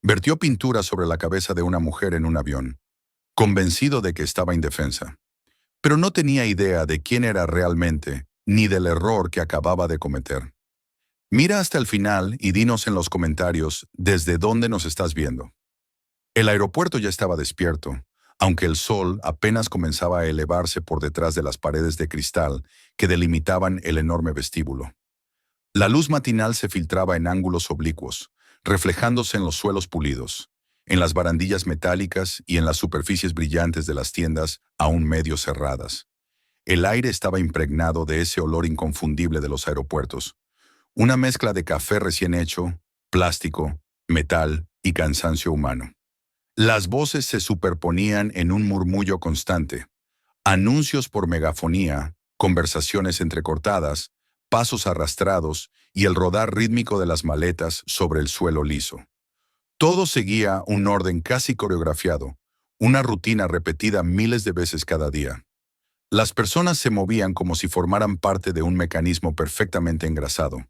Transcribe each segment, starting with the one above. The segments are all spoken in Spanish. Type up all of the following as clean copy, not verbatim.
Vertió pintura sobre la cabeza de una mujer en un avión, convencido de que estaba indefensa. Pero no tenía idea de quién era realmente, ni del error que acababa de cometer. Mira hasta el final y dinos en los comentarios desde dónde nos estás viendo. El aeropuerto ya estaba despierto, aunque el sol apenas comenzaba a elevarse por detrás de las paredes de cristal que delimitaban el enorme vestíbulo. La luz matinal se filtraba en ángulos oblicuos, reflejándose en los suelos pulidos, en las barandillas metálicas y en las superficies brillantes de las tiendas aún medio cerradas. El aire estaba impregnado de ese olor inconfundible de los aeropuertos, una mezcla de café recién hecho, plástico, metal y cansancio humano. Las voces se superponían en un murmullo constante. Anuncios por megafonía, conversaciones entrecortadas, pasos arrastrados y el rodar rítmico de las maletas sobre el suelo liso. Todo seguía un orden casi coreografiado, una rutina repetida miles de veces cada día. Las personas se movían como si formaran parte de un mecanismo perfectamente engrasado.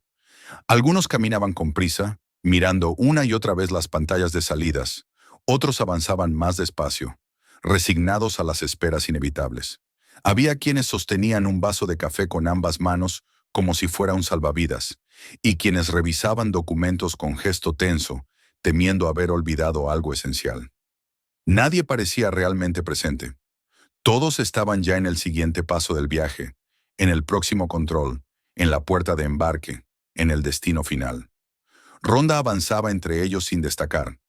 Algunos caminaban con prisa, mirando una y otra vez las pantallas de salidas. Otros avanzaban más despacio, resignados a las esperas inevitables. Había quienes sostenían un vaso de café con ambas manos como si fuera un salvavidas, y quienes revisaban documentos con gesto tenso, temiendo haber olvidado algo esencial. Nadie parecía realmente presente. Todos estaban ya en el siguiente paso del viaje, en el próximo control, en la puerta de embarque, en el destino final. Ronda avanzaba entre ellos sin destacar.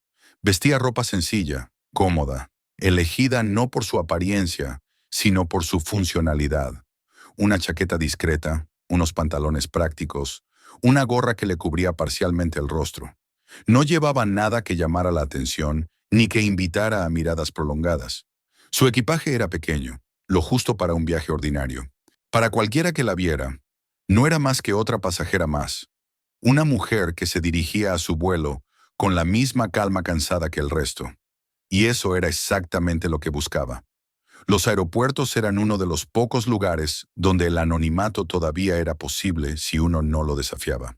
Vestía ropa sencilla, cómoda, elegida no por su apariencia, sino por su funcionalidad. Una chaqueta discreta, unos pantalones prácticos, una gorra que le cubría parcialmente el rostro. No llevaba nada que llamara la atención ni que invitara a miradas prolongadas. Su equipaje era pequeño, lo justo para un viaje ordinario. Para cualquiera que la viera, no era más que otra pasajera más. Una mujer que se dirigía a su vuelo con la misma calma cansada que el resto. Y eso era exactamente lo que buscaba. Los aeropuertos eran uno de los pocos lugares donde el anonimato todavía era posible si uno no lo desafiaba.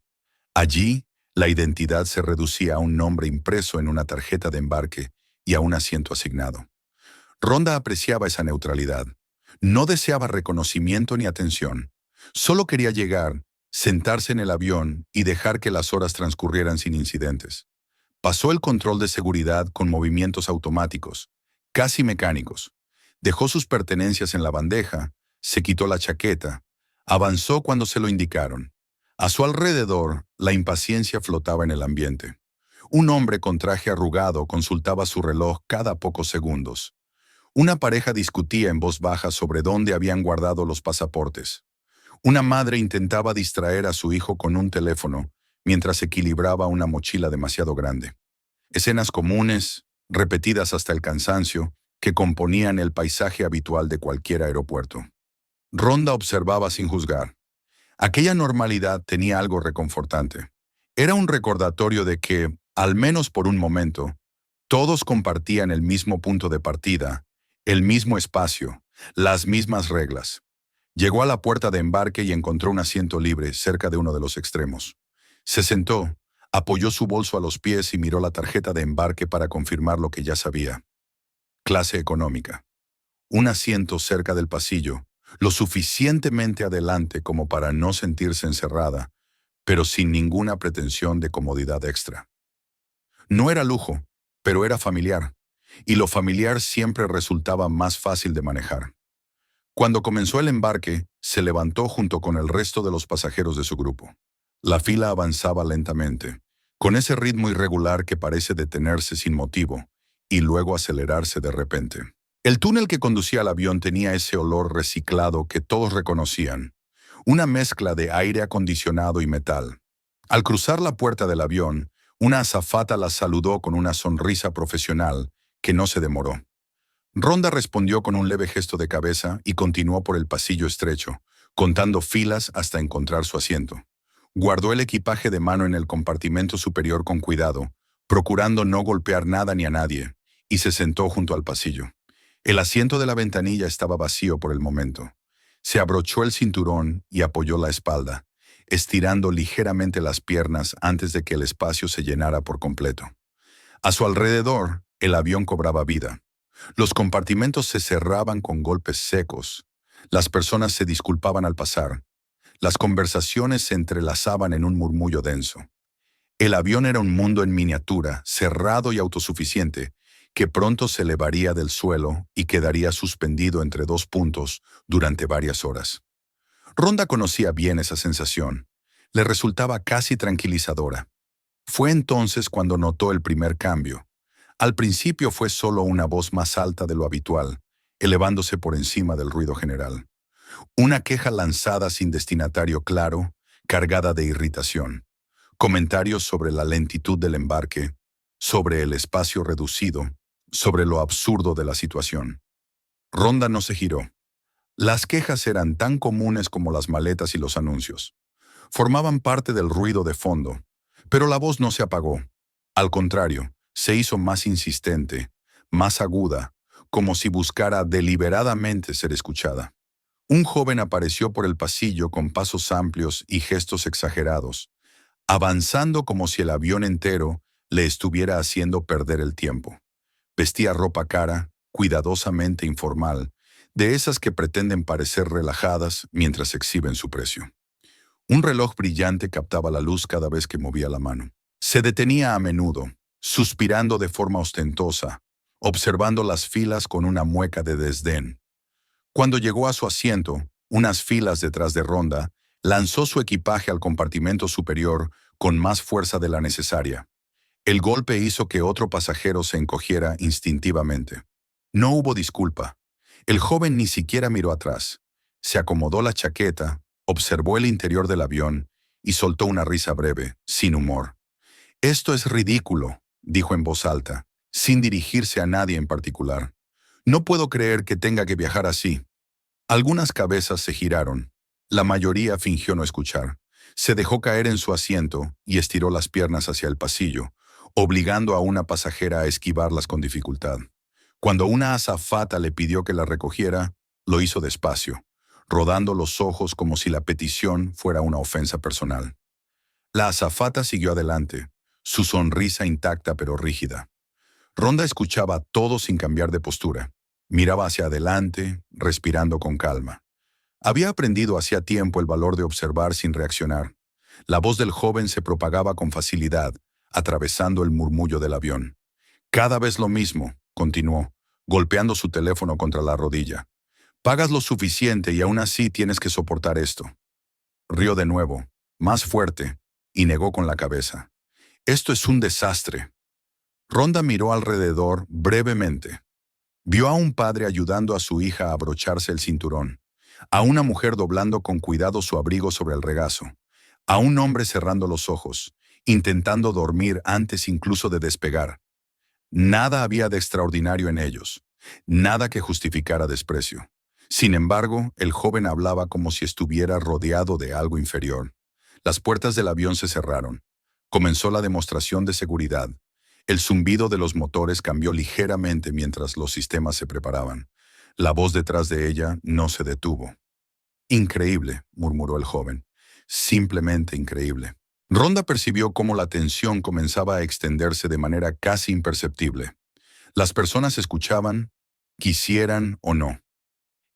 Allí, la identidad se reducía a un nombre impreso en una tarjeta de embarque y a un asiento asignado. Ronda apreciaba esa neutralidad. No deseaba reconocimiento ni atención. Solo quería llegar, sentarse en el avión y dejar que las horas transcurrieran sin incidentes. Pasó el control de seguridad con movimientos automáticos, casi mecánicos. Dejó sus pertenencias en la bandeja, se quitó la chaqueta, avanzó cuando se lo indicaron. A su alrededor, la impaciencia flotaba en el ambiente. Un hombre con traje arrugado consultaba su reloj cada pocos segundos. Una pareja discutía en voz baja sobre dónde habían guardado los pasaportes. Una madre intentaba distraer a su hijo con un teléfono mientras equilibraba una mochila demasiado grande. Escenas comunes, repetidas hasta el cansancio, que componían el paisaje habitual de cualquier aeropuerto. Ronda observaba sin juzgar. Aquella normalidad tenía algo reconfortante. Era un recordatorio de que, al menos por un momento, todos compartían el mismo punto de partida, el mismo espacio, las mismas reglas. Llegó a la puerta de embarque y encontró un asiento libre cerca de uno de los extremos. Se sentó, apoyó su bolso a los pies y miró la tarjeta de embarque para confirmar lo que ya sabía. Clase económica. Un asiento cerca del pasillo, lo suficientemente adelante como para no sentirse encerrada, pero sin ninguna pretensión de comodidad extra. No era lujo, pero era familiar, y lo familiar siempre resultaba más fácil de manejar. Cuando comenzó el embarque, se levantó junto con el resto de los pasajeros de su grupo. La fila avanzaba lentamente, con ese ritmo irregular que parece detenerse sin motivo, y luego acelerarse de repente. El túnel que conducía al avión tenía ese olor reciclado que todos reconocían, una mezcla de aire acondicionado y metal. Al cruzar la puerta del avión, una azafata la saludó con una sonrisa profesional que no se demoró. Ronda respondió con un leve gesto de cabeza y continuó por el pasillo estrecho, contando filas hasta encontrar su asiento. Guardó el equipaje de mano en el compartimento superior con cuidado, procurando no golpear nada ni a nadie, y se sentó junto al pasillo. El asiento de la ventanilla estaba vacío por el momento. Se abrochó el cinturón y apoyó la espalda, estirando ligeramente las piernas antes de que el espacio se llenara por completo. A su alrededor, el avión cobraba vida. Los compartimentos se cerraban con golpes secos. Las personas se disculpaban al pasar. Las conversaciones se entrelazaban en un murmullo denso. El avión era un mundo en miniatura, cerrado y autosuficiente, que pronto se elevaría del suelo y quedaría suspendido entre dos puntos durante varias horas. Rhonda conocía bien esa sensación. Le resultaba casi tranquilizadora. Fue entonces cuando notó el primer cambio. Al principio fue solo una voz más alta de lo habitual, elevándose por encima del ruido general. Una queja lanzada sin destinatario claro, cargada de irritación. Comentarios sobre la lentitud del embarque, sobre el espacio reducido, sobre lo absurdo de la situación. Rhonda no se giró. Las quejas eran tan comunes como las maletas y los anuncios. Formaban parte del ruido de fondo, pero la voz no se apagó. Al contrario, se hizo más insistente, más aguda, como si buscara deliberadamente ser escuchada. Un joven apareció por el pasillo con pasos amplios y gestos exagerados, avanzando como si el avión entero le estuviera haciendo perder el tiempo. Vestía ropa cara, cuidadosamente informal, de esas que pretenden parecer relajadas mientras exhiben su precio. Un reloj brillante captaba la luz cada vez que movía la mano. Se detenía a menudo, suspirando de forma ostentosa, observando las filas con una mueca de desdén. Cuando llegó a su asiento, unas filas detrás de Rhonda, lanzó su equipaje al compartimento superior con más fuerza de la necesaria. El golpe hizo que otro pasajero se encogiera instintivamente. No hubo disculpa. El joven ni siquiera miró atrás. Se acomodó la chaqueta, observó el interior del avión y soltó una risa breve, sin humor. «Esto es ridículo», dijo en voz alta, sin dirigirse a nadie en particular. «No puedo creer que tenga que viajar así». Algunas cabezas se giraron. La mayoría fingió no escuchar. Se dejó caer en su asiento y estiró las piernas hacia el pasillo, obligando a una pasajera a esquivarlas con dificultad. Cuando una azafata le pidió que la recogiera, lo hizo despacio, rodando los ojos como si la petición fuera una ofensa personal. La azafata siguió adelante, su sonrisa intacta pero rígida. Rhonda escuchaba todo sin cambiar de postura. Miraba hacia adelante, respirando con calma. Había aprendido hacía tiempo el valor de observar sin reaccionar. La voz del joven se propagaba con facilidad, atravesando el murmullo del avión. «Cada vez lo mismo», continuó, golpeando su teléfono contra la rodilla. «Pagas lo suficiente y aún así tienes que soportar esto». Rió de nuevo, más fuerte, y negó con la cabeza. «Esto es un desastre». Rhonda miró alrededor brevemente. Vio a un padre ayudando a su hija a abrocharse el cinturón, a una mujer doblando con cuidado su abrigo sobre el regazo, a un hombre cerrando los ojos, intentando dormir antes incluso de despegar. Nada había de extraordinario en ellos, nada que justificara desprecio. Sin embargo, el joven hablaba como si estuviera rodeado de algo inferior. Las puertas del avión se cerraron. Comenzó la demostración de seguridad. El zumbido de los motores cambió ligeramente mientras los sistemas se preparaban. La voz detrás de ella no se detuvo. «Increíble», murmuró el joven. «Simplemente increíble». Rhonda percibió cómo la tensión comenzaba a extenderse de manera casi imperceptible. Las personas escuchaban, quisieran o no.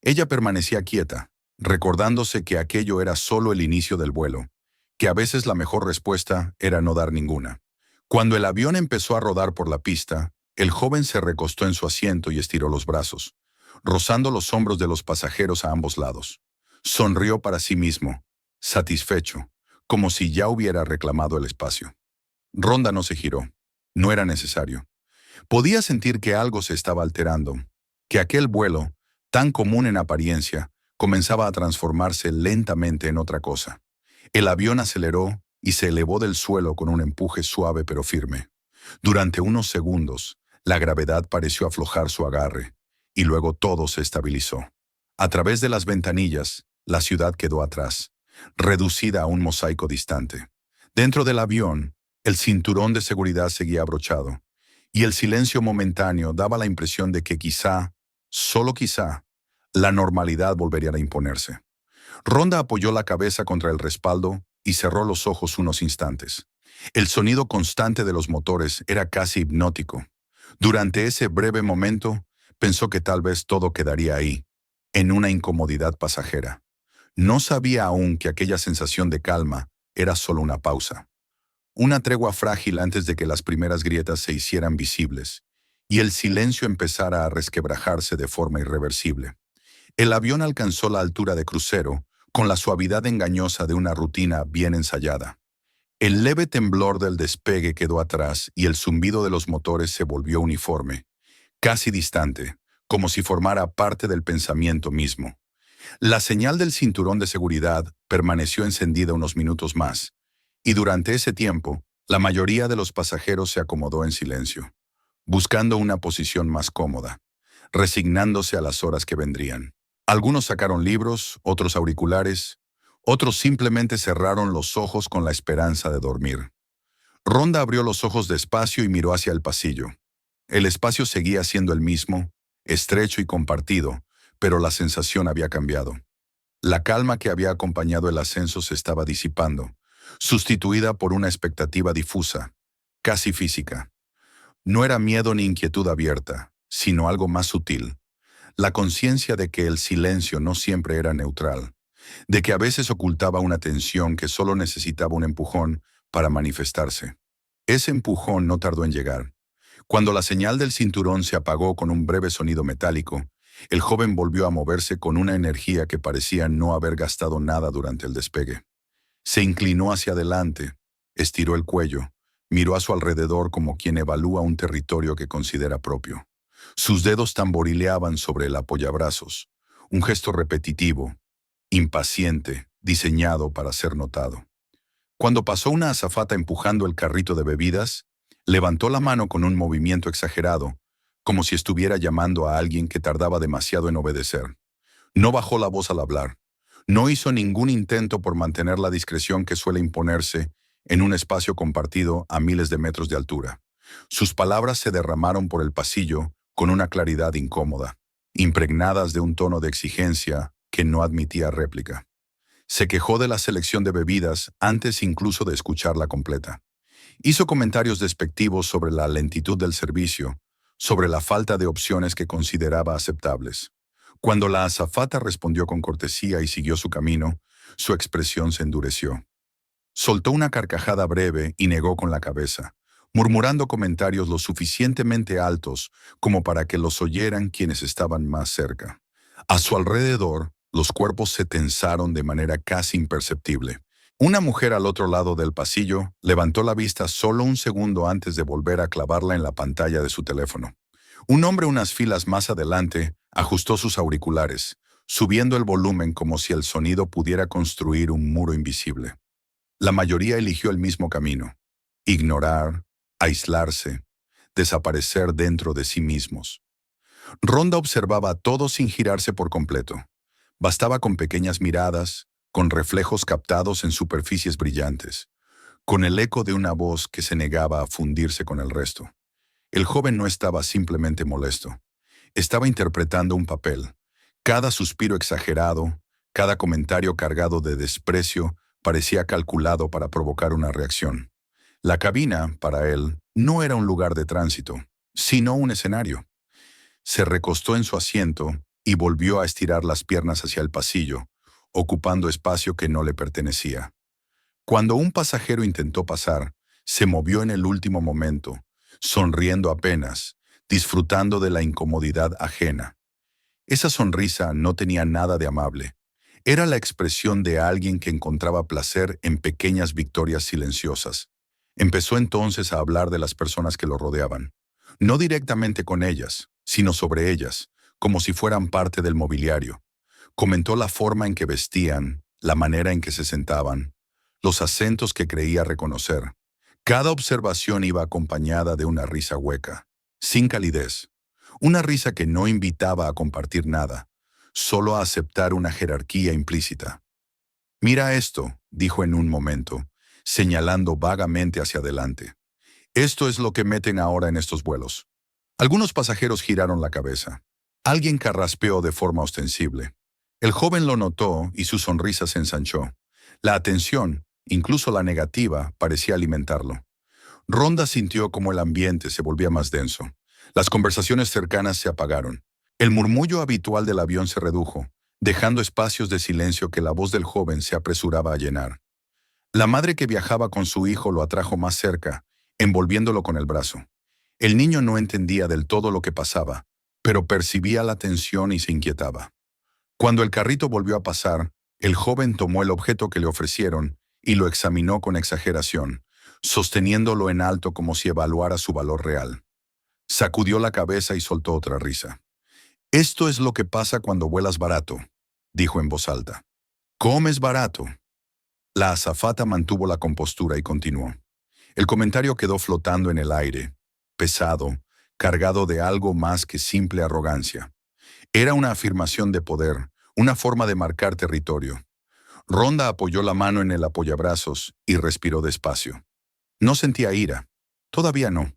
Ella permanecía quieta, recordándose que aquello era solo el inicio del vuelo, que a veces la mejor respuesta era no dar ninguna. Cuando el avión empezó a rodar por la pista, el joven se recostó en su asiento y estiró los brazos, rozando los hombros de los pasajeros a ambos lados. Sonrió para sí mismo, satisfecho, como si ya hubiera reclamado el espacio. Rhonda no se giró. No era necesario. Podía sentir que algo se estaba alterando, que aquel vuelo, tan común en apariencia, comenzaba a transformarse lentamente en otra cosa. El avión aceleró y se elevó del suelo con un empuje suave pero firme. Durante unos segundos, la gravedad pareció aflojar su agarre, y luego todo se estabilizó. A través de las ventanillas, la ciudad quedó atrás, reducida a un mosaico distante. Dentro del avión, el cinturón de seguridad seguía abrochado, y el silencio momentáneo daba la impresión de que quizá, solo quizá, la normalidad volvería a imponerse. Rhonda apoyó la cabeza contra el respaldo y cerró los ojos unos instantes. El sonido constante de los motores era casi hipnótico. Durante ese breve momento, pensó que tal vez todo quedaría ahí, en una incomodidad pasajera. No sabía aún que aquella sensación de calma era solo una pausa. Una tregua frágil antes de que las primeras grietas se hicieran visibles y el silencio empezara a resquebrajarse de forma irreversible. El avión alcanzó la altura de crucero con la suavidad engañosa de una rutina bien ensayada. El leve temblor del despegue quedó atrás y el zumbido de los motores se volvió uniforme, casi distante, como si formara parte del pensamiento mismo. La señal del cinturón de seguridad permaneció encendida unos minutos más, y durante ese tiempo, la mayoría de los pasajeros se acomodó en silencio, buscando una posición más cómoda, resignándose a las horas que vendrían. Algunos sacaron libros, otros auriculares, otros simplemente cerraron los ojos con la esperanza de dormir. Rhonda abrió los ojos despacio y miró hacia el pasillo. El espacio seguía siendo el mismo, estrecho y compartido, pero la sensación había cambiado. La calma que había acompañado el ascenso se estaba disipando, sustituida por una expectativa difusa, casi física. No era miedo ni inquietud abierta, sino algo más sutil. La conciencia de que el silencio no siempre era neutral, de que a veces ocultaba una tensión que solo necesitaba un empujón para manifestarse. Ese empujón no tardó en llegar. Cuando la señal del cinturón se apagó con un breve sonido metálico, el joven volvió a moverse con una energía que parecía no haber gastado nada durante el despegue. Se inclinó hacia adelante, estiró el cuello, miró a su alrededor como quien evalúa un territorio que considera propio. Sus dedos tamborileaban sobre el apoyabrazos, un gesto repetitivo, impaciente, diseñado para ser notado. Cuando pasó una azafata empujando el carrito de bebidas, levantó la mano con un movimiento exagerado, como si estuviera llamando a alguien que tardaba demasiado en obedecer. No bajó la voz al hablar. No hizo ningún intento por mantener la discreción que suele imponerse en un espacio compartido a miles de metros de altura. Sus palabras se derramaron por el pasillo con una claridad incómoda, impregnadas de un tono de exigencia que no admitía réplica. Se quejó de la selección de bebidas antes incluso de escucharla completa. Hizo comentarios despectivos sobre la lentitud del servicio, sobre la falta de opciones que consideraba aceptables. Cuando la azafata respondió con cortesía y siguió su camino, su expresión se endureció. Soltó una carcajada breve y negó con la cabeza, murmurando comentarios lo suficientemente altos como para que los oyeran quienes estaban más cerca. A su alrededor, los cuerpos se tensaron de manera casi imperceptible. Una mujer al otro lado del pasillo levantó la vista solo un segundo antes de volver a clavarla en la pantalla de su teléfono. Un hombre unas filas más adelante ajustó sus auriculares, subiendo el volumen como si el sonido pudiera construir un muro invisible. La mayoría eligió el mismo camino: ignorar, aislarse, desaparecer dentro de sí mismos. Rhonda observaba a todos sin girarse por completo. Bastaba con pequeñas miradas, con reflejos captados en superficies brillantes, con el eco de una voz que se negaba a fundirse con el resto. El joven no estaba simplemente molesto. Estaba interpretando un papel. Cada suspiro exagerado, cada comentario cargado de desprecio parecía calculado para provocar una reacción. La cabina, para él, no era un lugar de tránsito, sino un escenario. Se recostó en su asiento y volvió a estirar las piernas hacia el pasillo, ocupando espacio que no le pertenecía. Cuando un pasajero intentó pasar, se movió en el último momento, sonriendo apenas, disfrutando de la incomodidad ajena. Esa sonrisa no tenía nada de amable. Era la expresión de alguien que encontraba placer en pequeñas victorias silenciosas. Empezó entonces a hablar de las personas que lo rodeaban. No directamente con ellas, sino sobre ellas, como si fueran parte del mobiliario. Comentó la forma en que vestían, la manera en que se sentaban, los acentos que creía reconocer. Cada observación iba acompañada de una risa hueca, sin calidez. Una risa que no invitaba a compartir nada, solo a aceptar una jerarquía implícita. «Mira esto», dijo en un momento, señalando vagamente hacia adelante. «Esto es lo que meten ahora en estos vuelos». Algunos pasajeros giraron la cabeza. Alguien carraspeó de forma ostensible. El joven lo notó y su sonrisa se ensanchó. La atención, Incluso la negativa parecía alimentarlo. Ronda sintió como el ambiente se volvía más denso. Las conversaciones cercanas se apagaron. El murmullo habitual del avión se redujo, dejando espacios de silencio que la voz del joven se apresuraba a llenar. La madre que viajaba con su hijo lo atrajo más cerca, envolviéndolo con el brazo. El niño no entendía del todo lo que pasaba, pero percibía la tensión y se inquietaba. Cuando el carrito volvió a pasar, el joven tomó el objeto que le ofrecieron y lo examinó con exageración, sosteniéndolo en alto como si evaluara su valor real. Sacudió la cabeza y soltó otra risa. «Esto es lo que pasa cuando vuelas barato», dijo en voz alta. «Comes barato». La azafata mantuvo la compostura y continuó. El comentario quedó flotando en el aire, pesado, cargado de algo más que simple arrogancia. Era una afirmación de poder, una forma de marcar territorio. Ronda apoyó la mano en el apoyabrazos y respiró despacio. No sentía ira. Todavía no.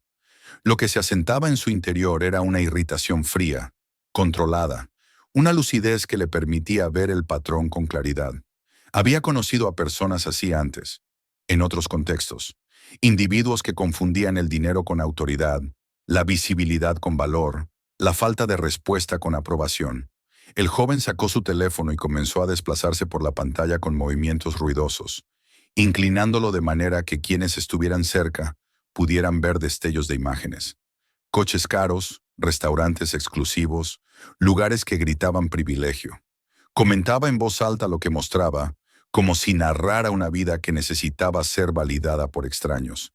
Lo que se asentaba en su interior era una irritación fría, controlada, una lucidez que le permitía ver el patrón con claridad. Había conocido a personas así antes, en otros contextos. Individuos que confundían el dinero con autoridad, la visibilidad con valor, la falta de respuesta con aprobación. El joven sacó su teléfono y comenzó a desplazarse por la pantalla con movimientos ruidosos, inclinándolo de manera que quienes estuvieran cerca pudieran ver destellos de imágenes. Coches caros, restaurantes exclusivos, lugares que gritaban privilegio. Comentaba en voz alta lo que mostraba, como si narrara una vida que necesitaba ser validada por extraños.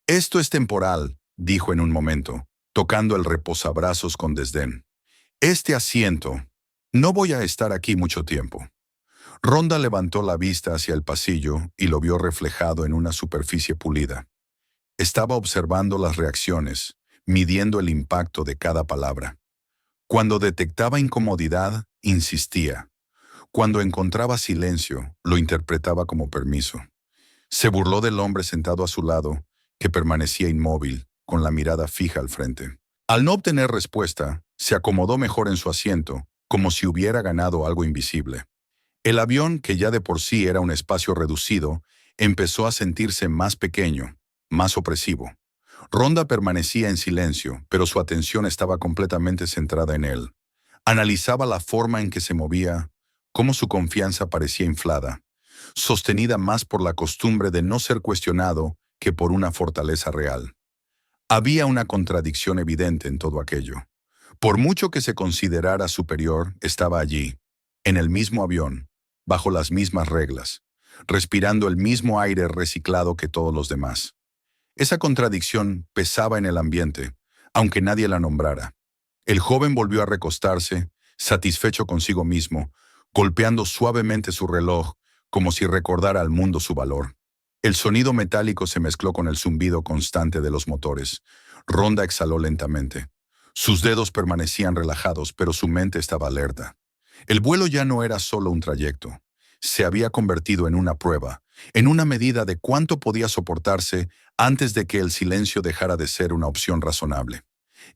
«Esto es temporal», dijo en un momento, tocando el reposabrazos con desdén. «Este asiento, no voy a estar aquí mucho tiempo». Ronda levantó la vista hacia el pasillo y lo vio reflejado en una superficie pulida. Estaba observando las reacciones, midiendo el impacto de cada palabra. Cuando detectaba incomodidad, insistía. Cuando encontraba silencio, lo interpretaba como permiso. Se burló del hombre sentado a su lado, que permanecía inmóvil, con la mirada fija al frente. Al no obtener respuesta, se acomodó mejor en su asiento, como si hubiera ganado algo invisible. El avión, que ya de por sí era un espacio reducido, empezó a sentirse más pequeño, más opresivo. Ronda permanecía en silencio, pero su atención estaba completamente centrada en él. Analizaba la forma en que se movía, cómo su confianza parecía inflada, sostenida más por la costumbre de no ser cuestionado que por una fortaleza real. Había una contradicción evidente en todo aquello. Por mucho que se considerara superior, estaba allí, en el mismo avión, bajo las mismas reglas, respirando el mismo aire reciclado que todos los demás. Esa contradicción pesaba en el ambiente, aunque nadie la nombrara. El joven volvió a recostarse, satisfecho consigo mismo, golpeando suavemente su reloj, como si recordara al mundo su valor. El sonido metálico se mezcló con el zumbido constante de los motores. Ronda exhaló lentamente. Sus dedos permanecían relajados, pero su mente estaba alerta. El vuelo ya no era solo un trayecto. Se había convertido en una prueba, en una medida de cuánto podía soportarse antes de que el silencio dejara de ser una opción razonable.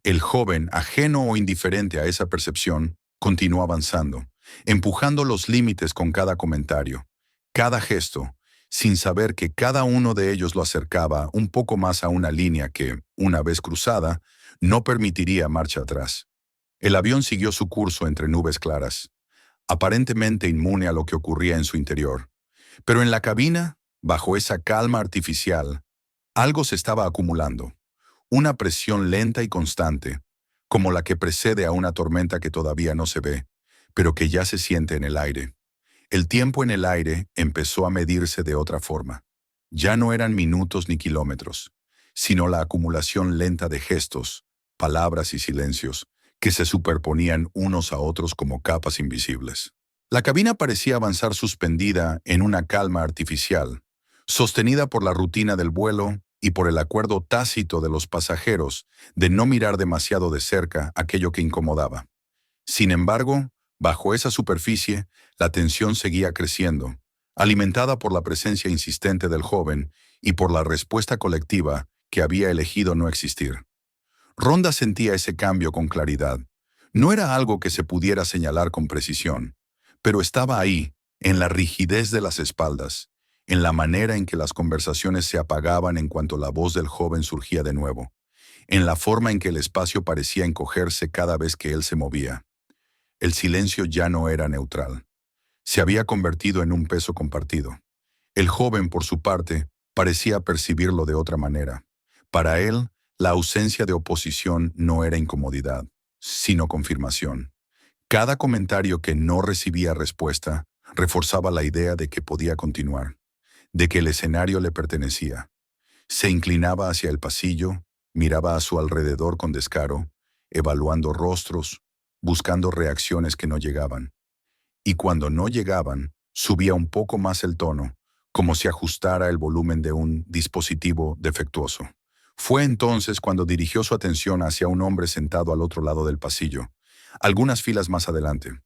El joven, ajeno o indiferente a esa percepción, continuó avanzando, empujando los límites con cada comentario, cada gesto, sin saber que cada uno de ellos lo acercaba un poco más a una línea que, una vez cruzada, no permitiría marcha atrás. El avión siguió su curso entre nubes claras, aparentemente inmune a lo que ocurría en su interior. Pero en la cabina, bajo esa calma artificial, algo se estaba acumulando, una presión lenta y constante, como la que precede a una tormenta que todavía no se ve, pero que ya se siente en el aire. El tiempo en el aire empezó a medirse de otra forma. Ya no eran minutos ni kilómetros, sino la acumulación lenta de gestos, palabras y silencios, que se superponían unos a otros como capas invisibles. La cabina parecía avanzar suspendida en una calma artificial, sostenida por la rutina del vuelo y por el acuerdo tácito de los pasajeros de no mirar demasiado de cerca aquello que incomodaba. Sin embargo, bajo esa superficie, la tensión seguía creciendo, alimentada por la presencia insistente del joven y por la respuesta colectiva que había elegido no existir. Ronda sentía ese cambio con claridad. No era algo que se pudiera señalar con precisión, pero estaba ahí, en la rigidez de las espaldas, en la manera en que las conversaciones se apagaban en cuanto la voz del joven surgía de nuevo, en la forma en que el espacio parecía encogerse cada vez que él se movía. El silencio ya no era neutral. Se había convertido en un peso compartido. El joven, por su parte, parecía percibirlo de otra manera. Para él, la ausencia de oposición no era incomodidad, sino confirmación. Cada comentario que no recibía respuesta reforzaba la idea de que podía continuar, de que el escenario le pertenecía. Se inclinaba hacia el pasillo, miraba a su alrededor con descaro, evaluando rostros, buscando reacciones que no llegaban. Y cuando no llegaban, subía un poco más el tono, como si ajustara el volumen de un dispositivo defectuoso. Fue entonces cuando dirigió su atención hacia un hombre sentado al otro lado del pasillo, algunas filas más adelante.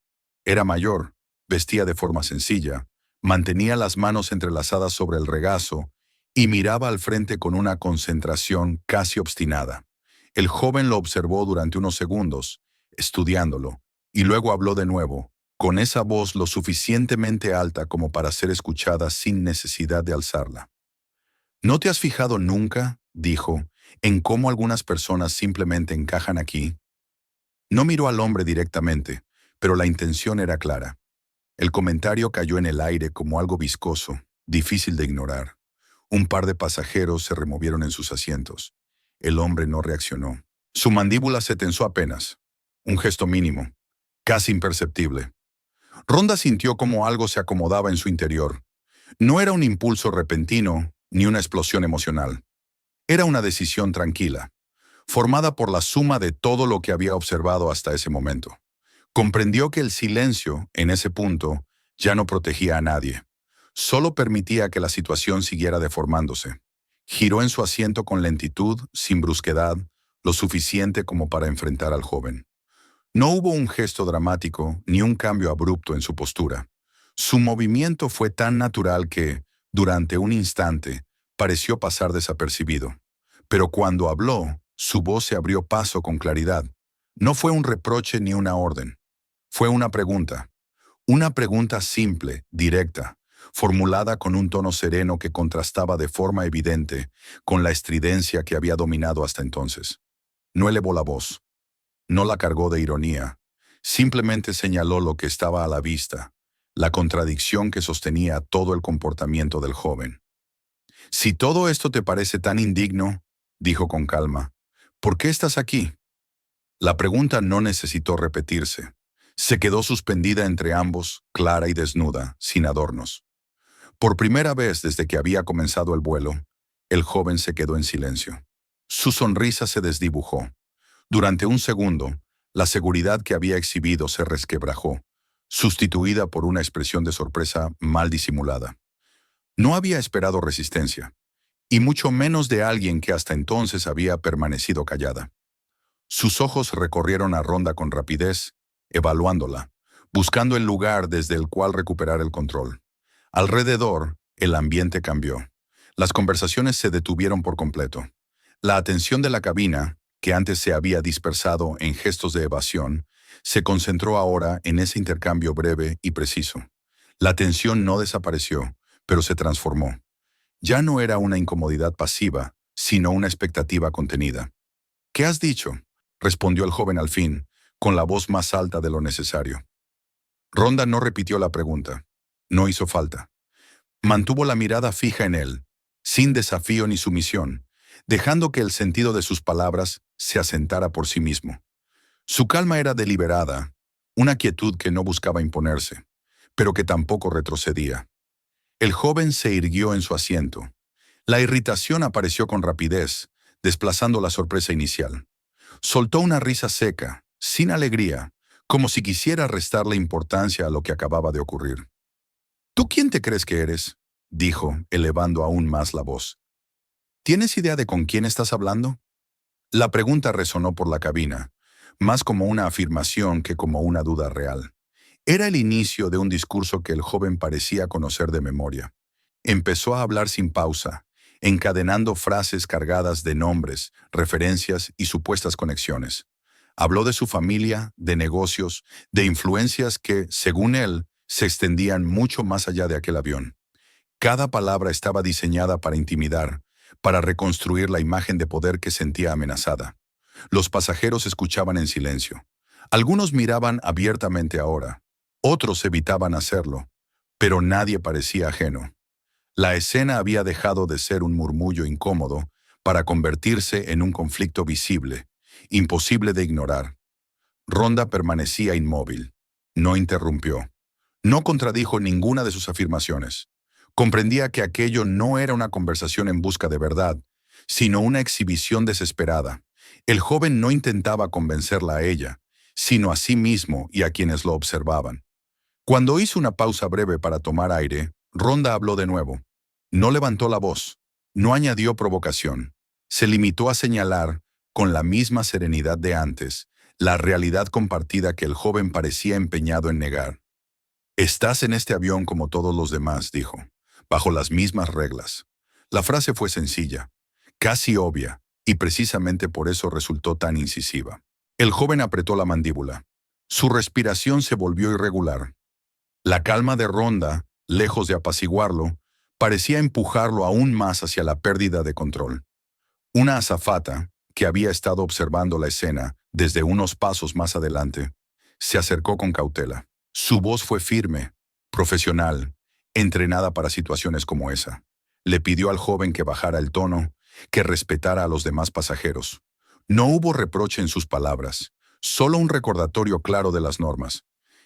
Era mayor, vestía de forma sencilla, mantenía las manos entrelazadas sobre el regazo y miraba al frente con una concentración casi obstinada. El joven lo observó durante unos segundos, estudiándolo, y luego habló de nuevo, con esa voz lo suficientemente alta como para ser escuchada sin necesidad de alzarla. ¿No te has fijado nunca, dijo, en cómo algunas personas simplemente encajan aquí? No miró al hombre directamente, pero la intención era clara. El comentario cayó en el aire como algo viscoso, difícil de ignorar. Un par de pasajeros se removieron en sus asientos. El hombre no reaccionó. Su mandíbula se tensó apenas. Un gesto mínimo, casi imperceptible. Ronda sintió como algo se acomodaba en su interior. No era un impulso repentino ni una explosión emocional. Era una decisión tranquila, formada por la suma de todo lo que había observado hasta ese momento. Comprendió que el silencio, en ese punto, ya no protegía a nadie. Solo permitía que la situación siguiera deformándose. Giró en su asiento con lentitud, sin brusquedad, lo suficiente como para enfrentar al joven. No hubo un gesto dramático ni un cambio abrupto en su postura. Su movimiento fue tan natural que, durante un instante, pareció pasar desapercibido. Pero cuando habló, su voz se abrió paso con claridad. No fue un reproche ni una orden. Fue una pregunta. Una pregunta simple, directa, formulada con un tono sereno que contrastaba de forma evidente con la estridencia que había dominado hasta entonces. No elevó la voz. No la cargó de ironía. Simplemente señaló lo que estaba a la vista, la contradicción que sostenía todo el comportamiento del joven. «Si todo esto te parece tan indigno», dijo con calma, «¿por qué estás aquí?» La pregunta no necesitó repetirse. Se quedó suspendida entre ambos, clara y desnuda, sin adornos. Por primera vez desde que había comenzado el vuelo, el joven se quedó en silencio. Su sonrisa se desdibujó. Durante un segundo, la seguridad que había exhibido se resquebrajó, sustituida por una expresión de sorpresa mal disimulada. No había esperado resistencia, y mucho menos de alguien que hasta entonces había permanecido callada. Sus ojos recorrieron a Ronda con rapidez, evaluándola, buscando el lugar desde el cual recuperar el control. Alrededor, el ambiente cambió. Las conversaciones se detuvieron por completo. La atención de la cabina, que antes se había dispersado en gestos de evasión, se concentró ahora en ese intercambio breve y preciso. La tensión no desapareció, pero se transformó. Ya no era una incomodidad pasiva, sino una expectativa contenida. «¿Qué has dicho?», respondió el joven al fin, con la voz más alta de lo necesario. Ronda no repitió la pregunta. No hizo falta. Mantuvo la mirada fija en él, sin desafío ni sumisión, dejando que el sentido de sus palabras se asentara por sí mismo. Su calma era deliberada, una quietud que no buscaba imponerse, pero que tampoco retrocedía. El joven se irguió en su asiento. La irritación apareció con rapidez, desplazando la sorpresa inicial. Soltó una risa seca, sin alegría, como si quisiera restarle importancia a lo que acababa de ocurrir. «¿Tú quién te crees que eres?», dijo, elevando aún más la voz. «¿Tienes idea de con quién estás hablando?». La pregunta resonó por la cabina, más como una afirmación que como una duda real. Era el inicio de un discurso que el joven parecía conocer de memoria. Empezó a hablar sin pausa, encadenando frases cargadas de nombres, referencias y supuestas conexiones. Habló de su familia, de negocios, de influencias que, según él, se extendían mucho más allá de aquel avión. Cada palabra estaba diseñada para intimidar, para reconstruir la imagen de poder que sentía amenazada. Los pasajeros escuchaban en silencio. Algunos miraban abiertamente ahora, otros evitaban hacerlo, pero nadie parecía ajeno. La escena había dejado de ser un murmullo incómodo para convertirse en un conflicto visible, imposible de ignorar. Ronda permanecía inmóvil. No interrumpió. No contradijo ninguna de sus afirmaciones. Comprendía que aquello no era una conversación en busca de verdad, sino una exhibición desesperada. El joven no intentaba convencerla a ella, sino a sí mismo y a quienes lo observaban. Cuando hizo una pausa breve para tomar aire, Ronda habló de nuevo. No levantó la voz, no añadió provocación. Se limitó a señalar, con la misma serenidad de antes, la realidad compartida que el joven parecía empeñado en negar. Estás en este avión como todos los demás, dijo, bajo las mismas reglas. La frase fue sencilla, casi obvia, y precisamente por eso resultó tan incisiva. El joven apretó la mandíbula. Su respiración se volvió irregular. La calma de Ronda, lejos de apaciguarlo, parecía empujarlo aún más hacia la pérdida de control. Una azafata, que había estado observando la escena desde unos pasos más adelante, se acercó con cautela. Su voz fue firme, profesional, entrenada para situaciones como esa. Le pidió al joven que bajara el tono, que respetara a los demás pasajeros. No hubo reproche en sus palabras, solo un recordatorio claro de las normas.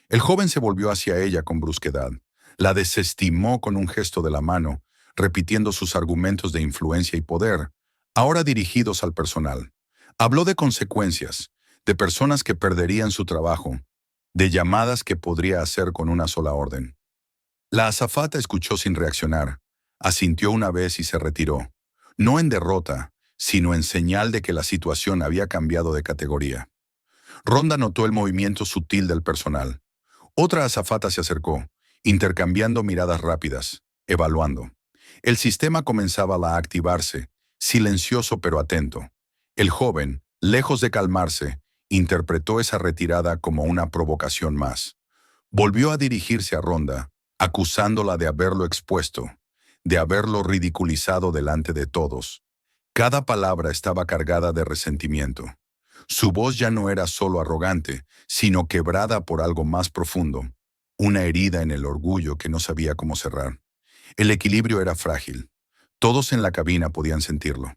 El joven se volvió hacia ella con brusquedad. La desestimó con un gesto de la mano, repitiendo sus argumentos de influencia y poder, ahora dirigidos al personal. Habló de consecuencias, de personas que perderían su trabajo, de llamadas que podría hacer con una sola orden. La azafata escuchó sin reaccionar, asintió una vez y se retiró, no en derrota, sino en señal de que la situación había cambiado de categoría. Ronda notó el movimiento sutil del personal. Otra azafata se acercó, intercambiando miradas rápidas, evaluando. El sistema comenzaba a activarse, silencioso pero atento. El joven, lejos de calmarse, interpretó esa retirada como una provocación más. Volvió a dirigirse a Ronda, acusándola de haberlo expuesto, de haberlo ridiculizado delante de todos. Cada palabra estaba cargada de resentimiento. Su voz ya no era solo arrogante, sino quebrada por algo más profundo, una herida en el orgullo que no sabía cómo cerrar. El equilibrio era frágil. Todos en la cabina podían sentirlo.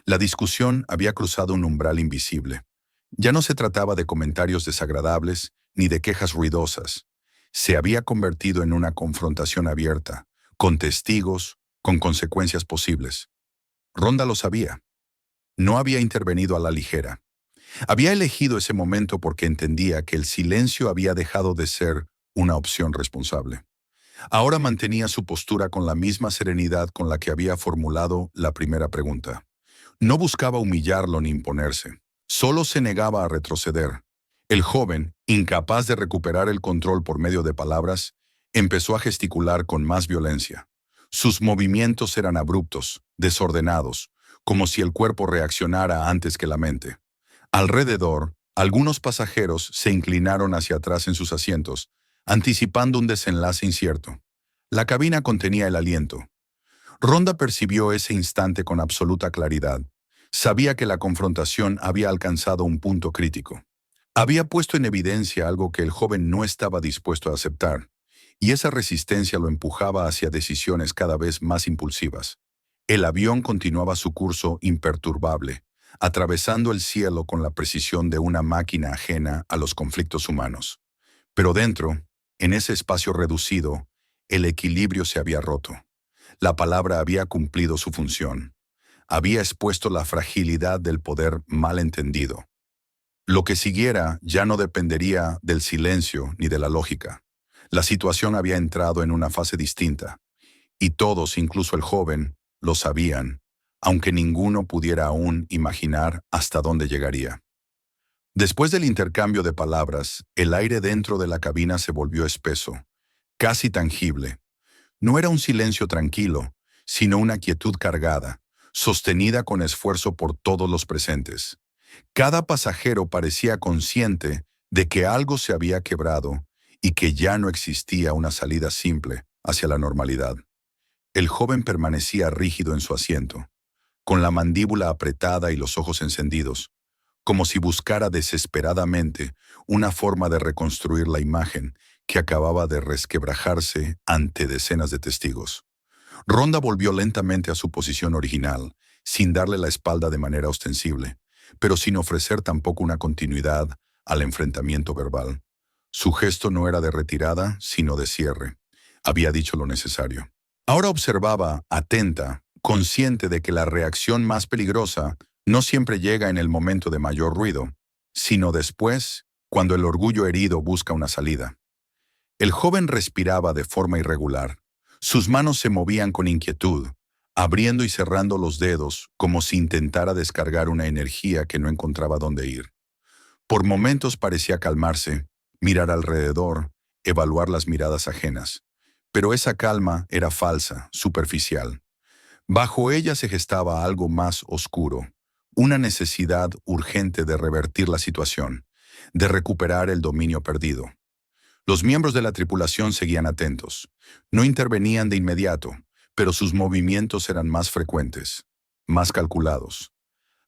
La discusión había cruzado un umbral invisible. Ya no se trataba de comentarios desagradables ni de quejas ruidosas. Se había convertido en una confrontación abierta, con testigos, con consecuencias posibles. Ronda lo sabía. No había intervenido a la ligera. Había elegido ese momento porque entendía que el silencio había dejado de ser una opción responsable. Ahora mantenía su postura con la misma serenidad con la que había formulado la primera pregunta. No buscaba humillarlo ni imponerse. Solo se negaba a retroceder. El joven, incapaz de recuperar el control por medio de palabras, empezó a gesticular con más violencia. Sus movimientos eran abruptos, desordenados, como si el cuerpo reaccionara antes que la mente. Alrededor, algunos pasajeros se inclinaron hacia atrás en sus asientos, anticipando un desenlace incierto. La cabina contenía el aliento. Ronda percibió ese instante con absoluta claridad. Sabía que la confrontación había alcanzado un punto crítico. Había puesto en evidencia algo que el joven no estaba dispuesto a aceptar, y esa resistencia lo empujaba hacia decisiones cada vez más impulsivas. El avión continuaba su curso imperturbable, atravesando el cielo con la precisión de una máquina ajena a los conflictos humanos. Pero dentro, en ese espacio reducido, el equilibrio se había roto. La palabra había cumplido su función. Había expuesto la fragilidad del poder mal entendido. Lo que siguiera ya no dependería del silencio ni de la lógica. La situación había entrado en una fase distinta, y todos, incluso el joven, lo sabían, aunque ninguno pudiera aún imaginar hasta dónde llegaría. Después del intercambio de palabras, el aire dentro de la cabina se volvió espeso, casi tangible. No era un silencio tranquilo, sino una quietud cargada, sostenida con esfuerzo por todos los presentes. Cada pasajero parecía consciente de que algo se había quebrado y que ya no existía una salida simple hacia la normalidad. El joven permanecía rígido en su asiento, con la mandíbula apretada y los ojos encendidos, como si buscara desesperadamente una forma de reconstruir la imagen que acababa de resquebrajarse ante decenas de testigos. Ronda volvió lentamente a su posición original, sin darle la espalda de manera ostensible, pero sin ofrecer tampoco una continuidad al enfrentamiento verbal. Su gesto no era de retirada, sino de cierre. Había dicho lo necesario. Ahora observaba, atenta, consciente de que la reacción más peligrosa no siempre llega en el momento de mayor ruido, sino después, cuando el orgullo herido busca una salida. El joven respiraba de forma irregular. Sus manos se movían con inquietud, abriendo y cerrando los dedos como si intentara descargar una energía que no encontraba dónde ir. Por momentos parecía calmarse, mirar alrededor, evaluar las miradas ajenas. Pero esa calma era falsa, superficial. Bajo ella se gestaba algo más oscuro, una necesidad urgente de revertir la situación, de recuperar el dominio perdido. Los miembros de la tripulación seguían atentos. No intervenían de inmediato, pero sus movimientos eran más frecuentes, más calculados.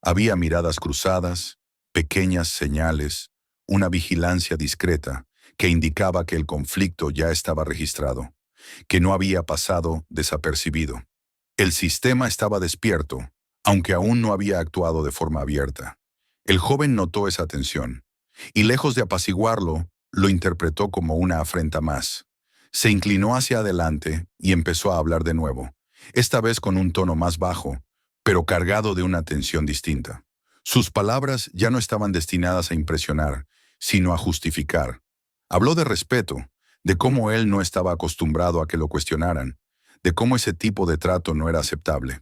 Había miradas cruzadas, pequeñas señales, una vigilancia discreta que indicaba que el conflicto ya estaba registrado, que no había pasado desapercibido. El sistema estaba despierto, aunque aún no había actuado de forma abierta. El joven notó esa tensión, y lejos de apaciguarlo, lo interpretó como una afrenta más. Se inclinó hacia adelante y empezó a hablar de nuevo, esta vez con un tono más bajo, pero cargado de una tensión distinta. Sus palabras ya no estaban destinadas a impresionar, sino a justificar. Habló de respeto, de cómo él no estaba acostumbrado a que lo cuestionaran, de cómo ese tipo de trato no era aceptable.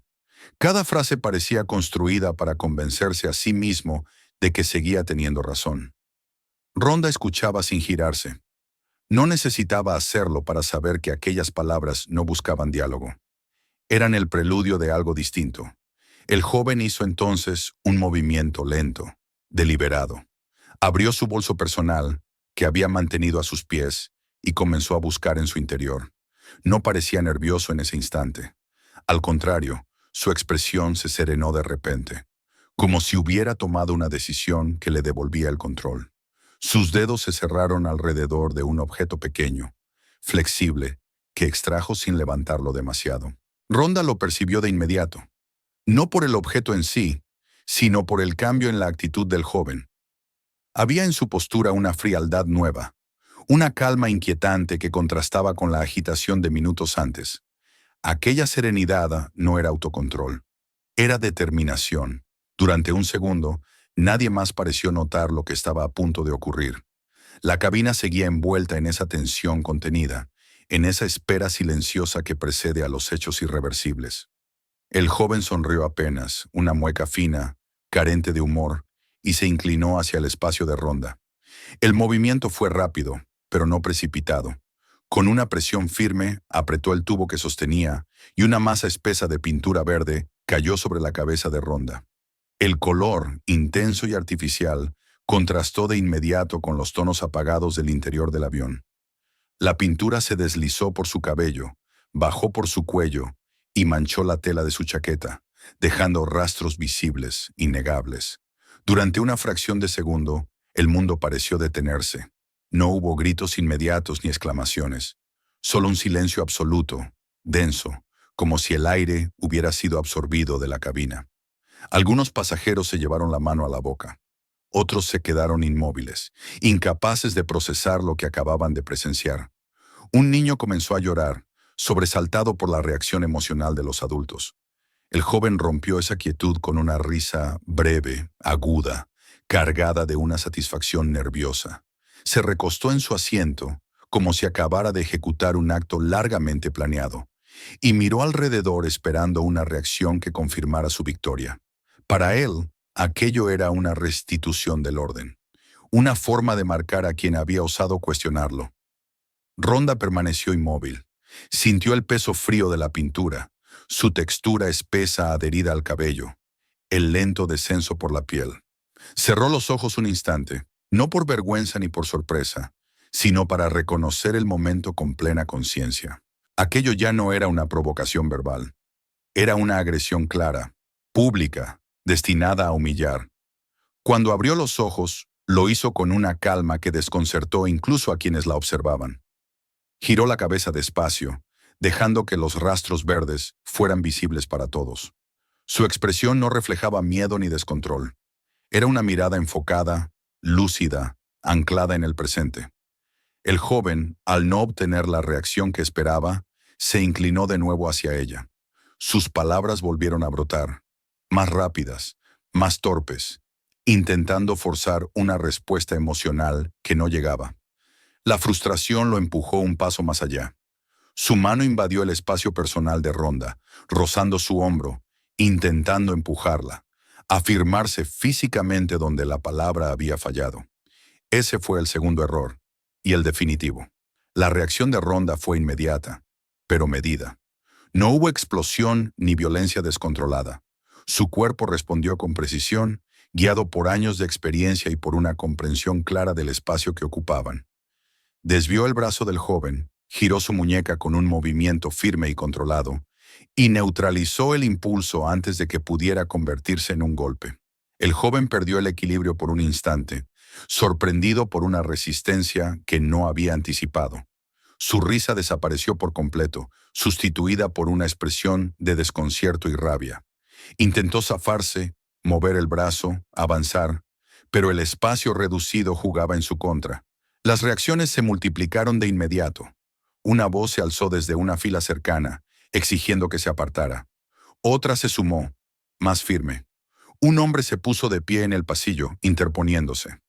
Cada frase parecía construida para convencerse a sí mismo de que seguía teniendo razón. Ronda escuchaba sin girarse. No necesitaba hacerlo para saber que aquellas palabras no buscaban diálogo. Eran el preludio de algo distinto. El joven hizo entonces un movimiento lento, deliberado. Abrió su bolso personal, que había mantenido a sus pies, y comenzó a buscar en su interior. No parecía nervioso en ese instante. Al contrario, su expresión se serenó de repente, como si hubiera tomado una decisión que le devolvía el control. Sus dedos se cerraron alrededor de un objeto pequeño, flexible, que extrajo sin levantarlo demasiado. Ronda lo percibió de inmediato, no por el objeto en sí, sino por el cambio en la actitud del joven. Había en su postura una frialdad nueva, una calma inquietante que contrastaba con la agitación de minutos antes. Aquella serenidad no era autocontrol, era determinación. Durante un segundo, nadie más pareció notar lo que estaba a punto de ocurrir. La cabina seguía envuelta en esa tensión contenida, en esa espera silenciosa que precede a los hechos irreversibles. El joven sonrió apenas, una mueca fina, carente de humor, y se inclinó hacia el espacio de Ronda. El movimiento fue rápido, pero no precipitado. Con una presión firme, apretó el tubo que sostenía, y una masa espesa de pintura verde cayó sobre la cabeza de Ronda. El color, intenso y artificial, contrastó de inmediato con los tonos apagados del interior del avión. La pintura se deslizó por su cabello, bajó por su cuello y manchó la tela de su chaqueta, dejando rastros visibles, innegables. Durante una fracción de segundo, el mundo pareció detenerse. No hubo gritos inmediatos ni exclamaciones, solo un silencio absoluto, denso, como si el aire hubiera sido absorbido de la cabina. Algunos pasajeros se llevaron la mano a la boca. Otros se quedaron inmóviles, incapaces de procesar lo que acababan de presenciar. Un niño comenzó a llorar, sobresaltado por la reacción emocional de los adultos. El joven rompió esa quietud con una risa breve, aguda, cargada de una satisfacción nerviosa. Se recostó en su asiento, como si acabara de ejecutar un acto largamente planeado, y miró alrededor esperando una reacción que confirmara su victoria. Para él, aquello era una restitución del orden, una forma de marcar a quien había osado cuestionarlo. Ronda permaneció inmóvil. Sintió el peso frío de la pintura, su textura espesa adherida al cabello, el lento descenso por la piel. Cerró los ojos un instante, no por vergüenza ni por sorpresa, sino para reconocer el momento con plena conciencia. Aquello ya no era una provocación verbal. Era una agresión clara, pública, destinada a humillar. Cuando abrió los ojos, lo hizo con una calma que desconcertó incluso a quienes la observaban. Giró la cabeza despacio, dejando que los rastros verdes fueran visibles para todos. Su expresión no reflejaba miedo ni descontrol. Era una mirada enfocada, lúcida, anclada en el presente. El joven, al no obtener la reacción que esperaba, se inclinó de nuevo hacia ella. Sus palabras volvieron a brotar, más rápidas, más torpes, intentando forzar una respuesta emocional que no llegaba. La frustración lo empujó un paso más allá. Su mano invadió el espacio personal de Ronda, rozando su hombro, intentando empujarla, afirmarse físicamente donde la palabra había fallado. Ese fue el segundo error, y el definitivo. La reacción de Ronda fue inmediata, pero medida. No hubo explosión ni violencia descontrolada. Su cuerpo respondió con precisión, guiado por años de experiencia y por una comprensión clara del espacio que ocupaban. Desvió el brazo del joven, giró su muñeca con un movimiento firme y controlado, y neutralizó el impulso antes de que pudiera convertirse en un golpe. El joven perdió el equilibrio por un instante, sorprendido por una resistencia que no había anticipado. Su risa desapareció por completo, sustituida por una expresión de desconcierto y rabia. Intentó zafarse, mover el brazo, avanzar, pero el espacio reducido jugaba en su contra. Las reacciones se multiplicaron de inmediato. Una voz se alzó desde una fila cercana, exigiendo que se apartara. Otra se sumó, más firme. Un hombre se puso de pie en el pasillo, interponiéndose.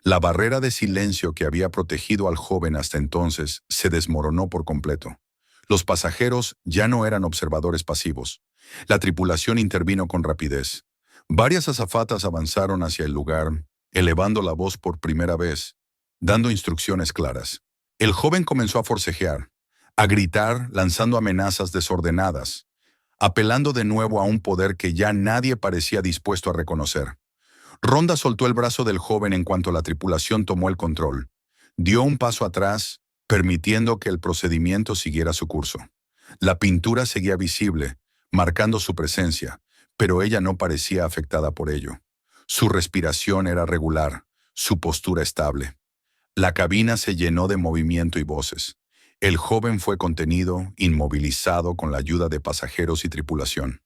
La barrera de silencio que había protegido al joven hasta entonces se desmoronó por completo. Los pasajeros ya no eran observadores pasivos. La tripulación intervino con rapidez. Varias azafatas avanzaron hacia el lugar, elevando la voz por primera vez, dando instrucciones claras. El joven comenzó a forcejear, a gritar lanzando amenazas desordenadas, apelando de nuevo a un poder que ya nadie parecía dispuesto a reconocer. Ronda soltó el brazo del joven en cuanto la tripulación tomó el control. Dio un paso atrás, permitiendo que el procedimiento siguiera su curso. La pintura seguía visible, marcando su presencia, pero ella no parecía afectada por ello. Su respiración era regular, su postura estable. La cabina se llenó de movimiento y voces. El joven fue contenido, inmovilizado con la ayuda de pasajeros y tripulación.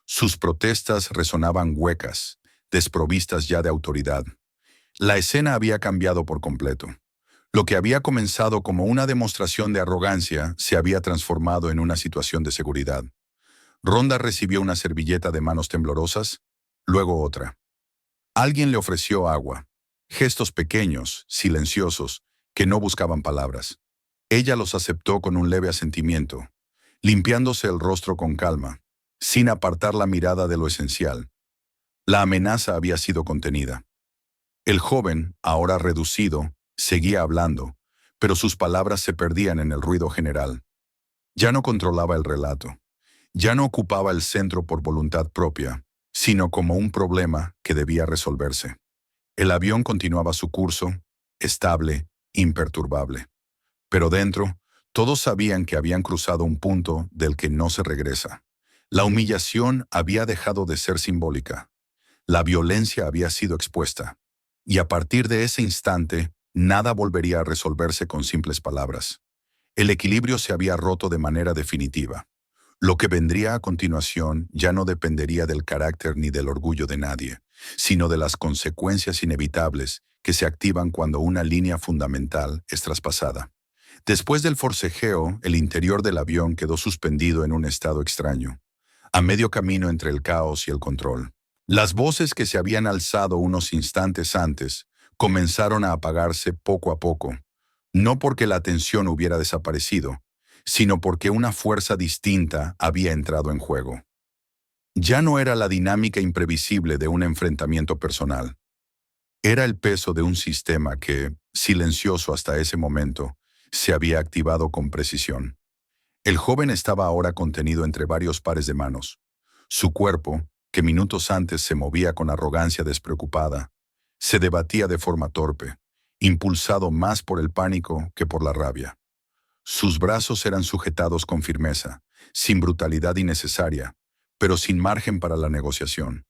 Sus protestas resonaban huecas, desprovistas ya de autoridad. La escena había cambiado por completo. Lo que había comenzado como una demostración de arrogancia se había transformado en una situación de seguridad. Ronda recibió una servilleta de manos temblorosas, luego otra. Alguien le ofreció agua. Gestos pequeños, silenciosos, que no buscaban palabras. Ella los aceptó con un leve asentimiento, limpiándose el rostro con calma, sin apartar la mirada de lo esencial. La amenaza había sido contenida. El joven, ahora reducido, seguía hablando, pero sus palabras se perdían en el ruido general. Ya no controlaba el relato. Ya no ocupaba el centro por voluntad propia, sino como un problema que debía resolverse. El avión continuaba su curso, estable, imperturbable. Pero dentro, todos sabían que habían cruzado un punto del que no se regresa. La humillación había dejado de ser simbólica. La violencia había sido expuesta. Y a partir de ese instante, nada volvería a resolverse con simples palabras. El equilibrio se había roto de manera definitiva. Lo que vendría a continuación ya no dependería del carácter ni del orgullo de nadie, sino de las consecuencias inevitables que se activan cuando una línea fundamental es traspasada. Después del forcejeo, el interior del avión quedó suspendido en un estado extraño, a medio camino entre el caos y el control. Las voces que se habían alzado unos instantes antes comenzaron a apagarse poco a poco, no porque la tensión hubiera desaparecido, sino porque una fuerza distinta había entrado en juego. Ya no era la dinámica imprevisible de un enfrentamiento personal. Era el peso de un sistema que, silencioso hasta ese momento, se había activado con precisión. El joven estaba ahora contenido entre varios pares de manos. Su cuerpo, que minutos antes se movía con arrogancia despreocupada, se debatía de forma torpe, impulsado más por el pánico que por la rabia. Sus brazos eran sujetados con firmeza, sin brutalidad innecesaria, pero sin margen para la negociación.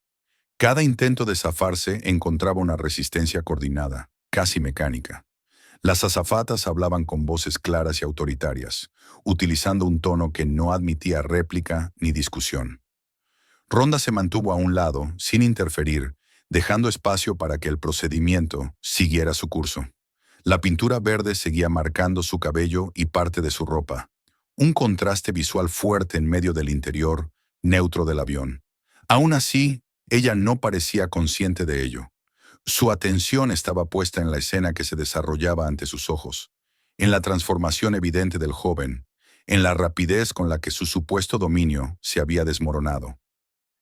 Cada intento de zafarse encontraba una resistencia coordinada, casi mecánica. Las azafatas hablaban con voces claras y autoritarias, utilizando un tono que no admitía réplica ni discusión. Ronda se mantuvo a un lado, sin interferir, dejando espacio para que el procedimiento siguiera su curso. La pintura verde seguía marcando su cabello y parte de su ropa, un contraste visual fuerte en medio del interior neutro del avión. Aún así, ella no parecía consciente de ello. Su atención estaba puesta en la escena que se desarrollaba ante sus ojos, en la transformación evidente del joven, en la rapidez con la que su supuesto dominio se había desmoronado.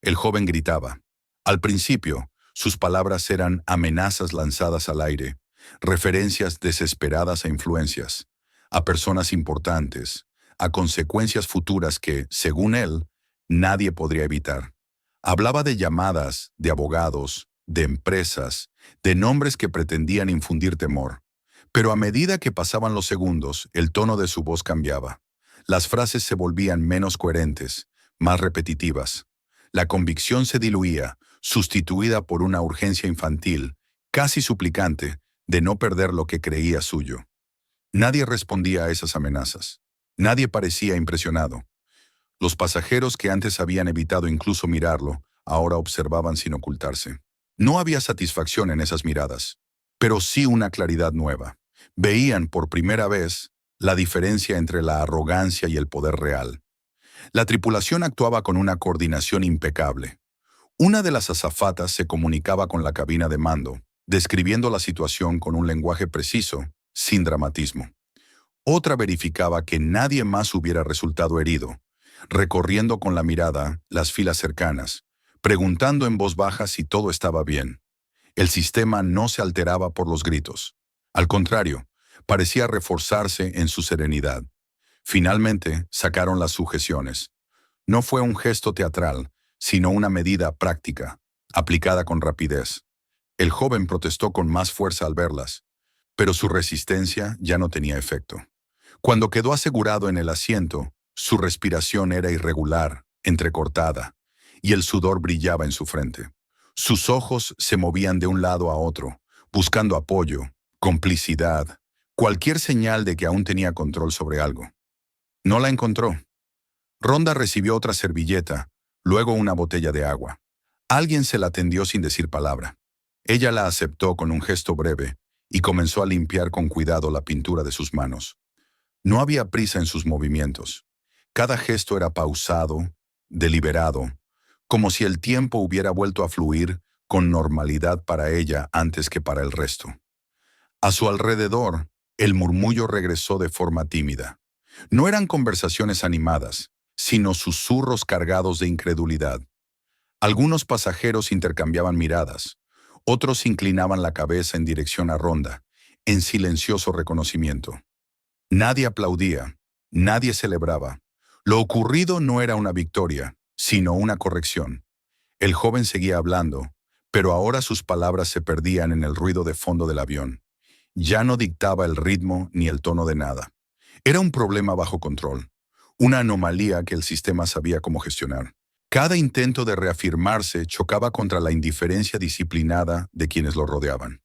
El joven gritaba. Al principio, sus palabras eran amenazas lanzadas al aire, referencias desesperadas a influencias, a personas importantes, a consecuencias futuras que, según él, nadie podría evitar. Hablaba de llamadas, de abogados, de empresas, de nombres que pretendían infundir temor. Pero a medida que pasaban los segundos, el tono de su voz cambiaba. Las frases se volvían menos coherentes, más repetitivas. La convicción se diluía, sustituida por una urgencia infantil, casi suplicante, de no perder lo que creía suyo. Nadie respondía a esas amenazas. Nadie parecía impresionado. Los pasajeros que antes habían evitado incluso mirarlo, ahora observaban sin ocultarse. No había satisfacción en esas miradas, pero sí una claridad nueva. Veían por primera vez la diferencia entre la arrogancia y el poder real. La tripulación actuaba con una coordinación impecable. Una de las azafatas se comunicaba con la cabina de mando, describiendo la situación con un lenguaje preciso, sin dramatismo. Otra verificaba que nadie más hubiera resultado herido, recorriendo con la mirada las filas cercanas, preguntando en voz baja si todo estaba bien. El sistema no se alteraba por los gritos. Al contrario, parecía reforzarse en su serenidad. Finalmente, sacaron las sujeciones. No fue un gesto teatral, sino una medida práctica, aplicada con rapidez. El joven protestó con más fuerza al verlas, pero su resistencia ya no tenía efecto. Cuando quedó asegurado en el asiento, su respiración era irregular, entrecortada, y el sudor brillaba en su frente. Sus ojos se movían de un lado a otro, buscando apoyo, complicidad, cualquier señal de que aún tenía control sobre algo. No la encontró. Ronda recibió otra servilleta, luego una botella de agua. Alguien se la tendió sin decir palabra. Ella la aceptó con un gesto breve y comenzó a limpiar con cuidado la pintura de sus manos. No había prisa en sus movimientos. Cada gesto era pausado, deliberado, como si el tiempo hubiera vuelto a fluir con normalidad para ella antes que para el resto. A su alrededor, el murmullo regresó de forma tímida. No eran conversaciones animadas, sino susurros cargados de incredulidad. Algunos pasajeros intercambiaban miradas, otros inclinaban la cabeza en dirección a Ronda, en silencioso reconocimiento. Nadie aplaudía, nadie celebraba. Lo ocurrido no era una victoria, sino una corrección. El joven seguía hablando, pero ahora sus palabras se perdían en el ruido de fondo del avión. Ya no dictaba el ritmo ni el tono de nada. Era un problema bajo control, una anomalía que el sistema sabía cómo gestionar. Cada intento de reafirmarse chocaba contra la indiferencia disciplinada de quienes lo rodeaban.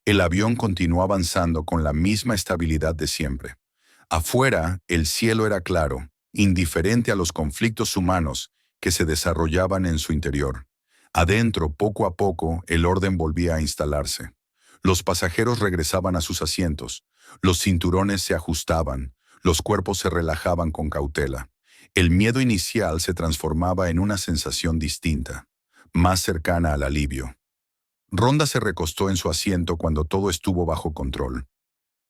El avión continuó avanzando con la misma estabilidad de siempre. Afuera, el cielo era claro, indiferente a los conflictos humanos que se desarrollaban en su interior. Adentro, poco a poco, el orden volvía a instalarse. Los pasajeros regresaban a sus asientos, los cinturones se ajustaban, los cuerpos se relajaban con cautela. El miedo inicial se transformaba en una sensación distinta, más cercana al alivio. Ronda se recostó en su asiento cuando todo estuvo bajo control.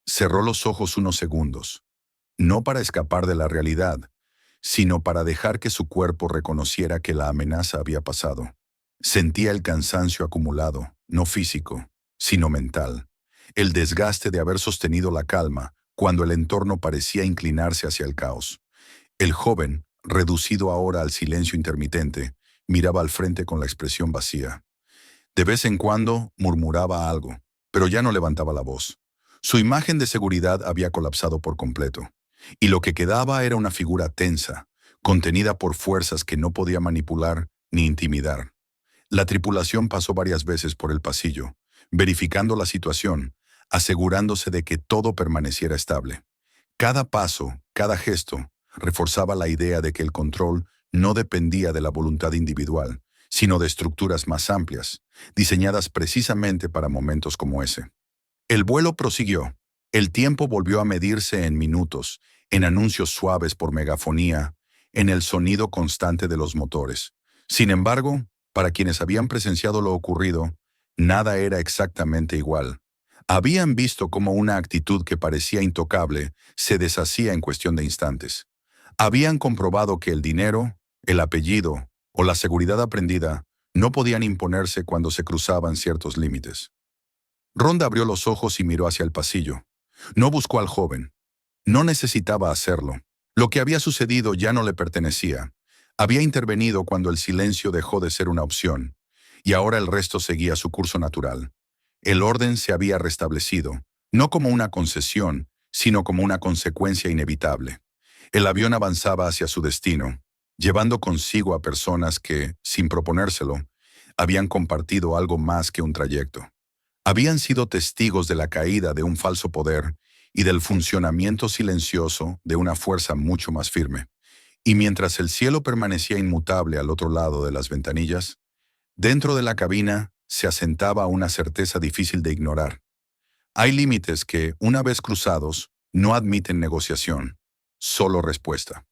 Cerró los ojos unos segundos, no para escapar de la realidad, sino para dejar que su cuerpo reconociera que la amenaza había pasado. Sentía el cansancio acumulado, no físico, sino mental, el desgaste de haber sostenido la calma cuando el entorno parecía inclinarse hacia el caos. El joven, reducido ahora al silencio intermitente, miraba al frente con la expresión vacía. De vez en cuando murmuraba algo, pero ya no levantaba la voz. Su imagen de seguridad había colapsado por completo. y lo que quedaba era una figura tensa, contenida por fuerzas que no podía manipular ni intimidar. La tripulación pasó varias veces por el pasillo, verificando la situación, asegurándose de que todo permaneciera estable. Cada paso, cada gesto, reforzaba la idea de que el control no dependía de la voluntad individual, sino de estructuras más amplias, diseñadas precisamente para momentos como ese. El vuelo prosiguió. El tiempo volvió a medirse en minutos, en anuncios suaves por megafonía, en el sonido constante de los motores. Sin embargo, para quienes habían presenciado lo ocurrido, nada era exactamente igual. Habían visto cómo una actitud que parecía intocable se deshacía en cuestión de instantes. Habían comprobado que el dinero, el apellido o la seguridad aprendida no podían imponerse cuando se cruzaban ciertos límites. Ronda abrió los ojos y miró hacia el pasillo. No buscó al joven. No necesitaba hacerlo. Lo que había sucedido ya no le pertenecía. Había intervenido cuando el silencio dejó de ser una opción, y ahora el resto seguía su curso natural. El orden se había restablecido, no como una concesión, sino como una consecuencia inevitable. El avión avanzaba hacia su destino, llevando consigo a personas que, sin proponérselo, habían compartido algo más que un trayecto. Habían sido testigos de la caída de un falso poder y del funcionamiento silencioso de una fuerza mucho más firme. Y mientras el cielo permanecía inmutable al otro lado de las ventanillas, dentro de la cabina se asentaba una certeza difícil de ignorar. Hay límites que, una vez cruzados, no admiten negociación, solo respuesta.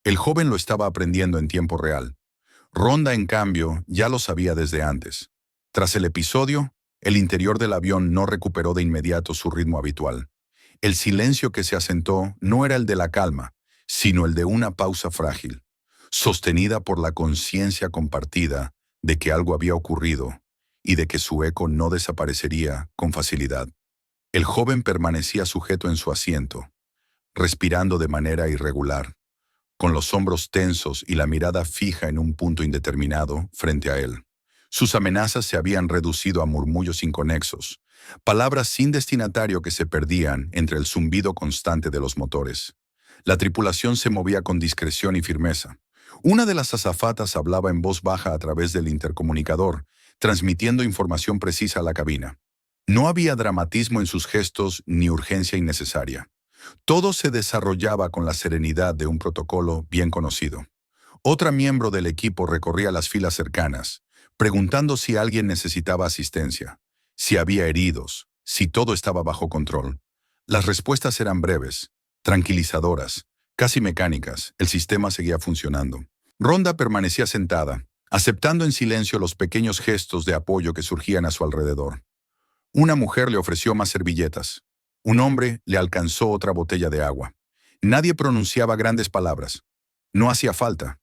El joven lo estaba aprendiendo en tiempo real. Ronda, en cambio, ya lo sabía desde antes. Tras el episodio, el interior del avión no recuperó de inmediato su ritmo habitual. El silencio que se asentó no era el de la calma, sino el de una pausa frágil, sostenida por la conciencia compartida de que algo había ocurrido y de que su eco no desaparecería con facilidad. El joven permanecía sujeto en su asiento, respirando de manera irregular, con los hombros tensos y la mirada fija en un punto indeterminado frente a él. Sus amenazas se habían reducido a murmullos inconexos, palabras sin destinatario que se perdían entre el zumbido constante de los motores. La tripulación se movía con discreción y firmeza. Una de las azafatas hablaba en voz baja a través del intercomunicador, transmitiendo información precisa a la cabina. No había dramatismo en sus gestos ni urgencia innecesaria. Todo se desarrollaba con la serenidad de un protocolo bien conocido. Otra miembro del equipo recorría las filas cercanas, preguntando si alguien necesitaba asistencia, si había heridos, si todo estaba bajo control. Las respuestas eran breves, tranquilizadoras, casi mecánicas. El sistema seguía funcionando. Ronda permanecía sentada, aceptando en silencio los pequeños gestos de apoyo que surgían a su alrededor. Una mujer le ofreció más servilletas. Un hombre le alcanzó otra botella de agua. Nadie pronunciaba grandes palabras. No hacía falta.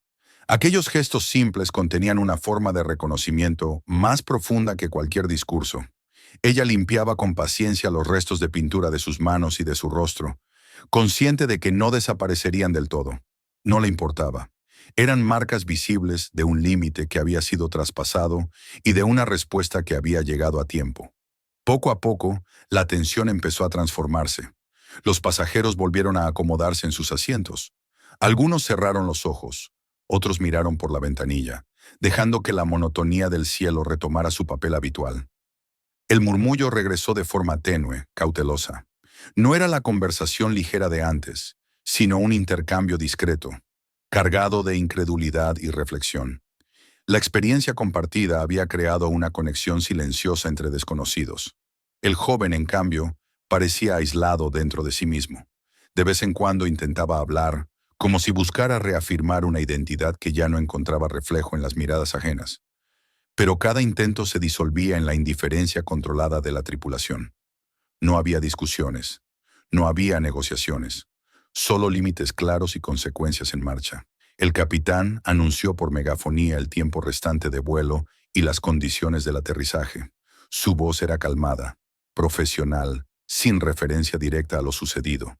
Aquellos gestos simples contenían una forma de reconocimiento más profunda que cualquier discurso. Ella limpiaba con paciencia los restos de pintura de sus manos y de su rostro, consciente de que no desaparecerían del todo. No le importaba. Eran marcas visibles de un límite que había sido traspasado y de una respuesta que había llegado a tiempo. Poco a poco, la tensión empezó a transformarse. Los pasajeros volvieron a acomodarse en sus asientos. Algunos cerraron los ojos, otros miraron por la ventanilla, dejando que la monotonía del cielo retomara su papel habitual. El murmullo regresó de forma tenue, cautelosa. No era la conversación ligera de antes, sino un intercambio discreto, cargado de incredulidad y reflexión. La experiencia compartida había creado una conexión silenciosa entre desconocidos. El joven, en cambio, parecía aislado dentro de sí mismo. De vez en cuando intentaba hablar, como si buscara reafirmar una identidad que ya no encontraba reflejo en las miradas ajenas. Pero cada intento se disolvía en la indiferencia controlada de la tripulación. No había discusiones, no había negociaciones, solo límites claros y consecuencias en marcha. El capitán anunció por megafonía el tiempo restante de vuelo y las condiciones del aterrizaje. Su voz era calmada, profesional, sin referencia directa a lo sucedido.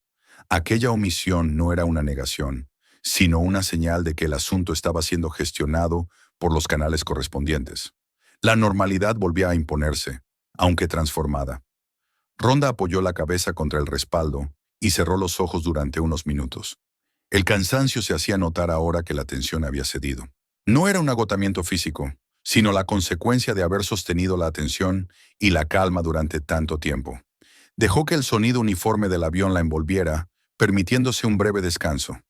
Aquella omisión no era una negación, sino una señal de que el asunto estaba siendo gestionado por los canales correspondientes. La normalidad volvía a imponerse, aunque transformada. Ronda apoyó la cabeza contra el respaldo y cerró los ojos durante unos minutos. El cansancio se hacía notar ahora que la tensión había cedido. No era un agotamiento físico, sino la consecuencia de haber sostenido la atención y la calma durante tanto tiempo. Dejó que el sonido uniforme del avión la envolviera, permitiéndose un breve descanso.